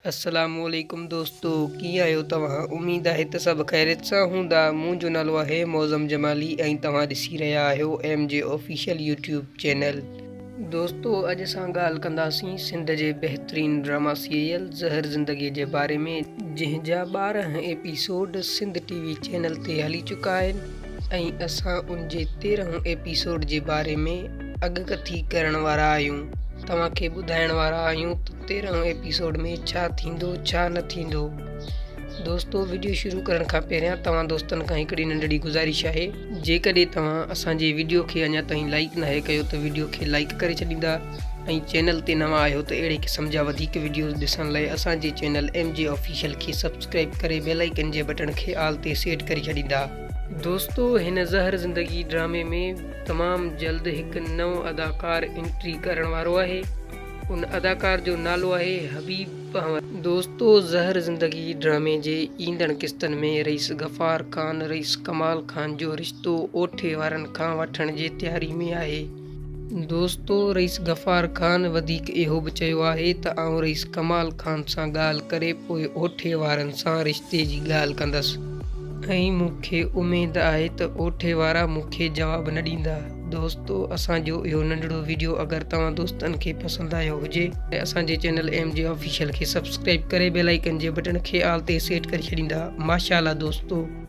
अस्सलामुअलैकुम दोस्तों, कीअं आहियो तव्हां? उम्मीद आहे त सभु ख़ैरियत सां हूंदा। मुंहिंजो नालो आहे मौज़म जमाली ऐं तव्हां ॾिसी रहिया आहियो MJ ऑफिशियल यूट्यूब चैनल। दोस्तों, अॼु असां ॻाल्हि कंदासीं सिंध जे बहितरीन ड्रामा सीरियल ज़हर ज़िंदगीअ जे बारे में, जंहिंजा 12 एपिसोड सिंध TV चैनल ते हली चुका आहिनि ऐं असां उन जे 13 एपिसोड जे बारे में अॻकथी करण वारा आहियूं। तव्हांखे ॿुधाइण वारा आहियूं त 13 एपिसोड में छा थींदो छा न थींदो। दोस्तों, वीडियो शुरू करण खां पहिरियां तव्हां दोस्तनि खां हिकिड़ी नंढड़ी गुज़ारिश आहे, जेकॾहिं तव्हां असांजे वीडियो खे अञा ताईं लाइक नाहे कयो त वीडियो खे लाइक करे छॾींदा ऐं चैनल ते नवां आहियो त अहिड़े क़िस्म जा वधीक वीडियोज़ ॾिसण लाइ असांजे चैनल MJ ऑफिशियल खे सब्सक्राइब करे बेल आइकन जे बटन खे आल ते सेट करे छॾींदा। दोस्तों, हिन ज़हर ज़िंदगी ड्रामे में तमामु जल्द हिकु नओं अदाकार एंट्री करण वारो आहे। उन अदाकार जो नालो आहे हबीब अहमद। दोस्तों, ज़हर ज़िंदगी ड्रामे जे ईंदड़ क़िस्तनि में रईस गफ़ार ख़ान रईस कमाल ख़ान जो रिश्तो ओठे वारनि खां वठण जी तयारी में आहे। दोस्तों, रईस गफ़ार ख़ान वधीक इहो बि चयो आहे त आउं रईस कमाल ख़ान सां ॻाल्हि करे पोइ ओठे वारनि सां रिश्ते जी ॻाल्हि कंदसि ऐं मूंखे उमेद आहे त ओठे वारा मूंखे जवाबु न ॾींदा। दोस्तों, असांजो इहो नंढड़ो वीडियो अगरि तव्हां दोस्तनि खे पसंदि आयो हुजे ऐं असांजे चैनल MJ ऑफिशियल खे सब्सक्राइब करे बेल आइकन जे बटन खे आल ते सेट करे छॾींदा। माशाअल्लाह दोस्तों।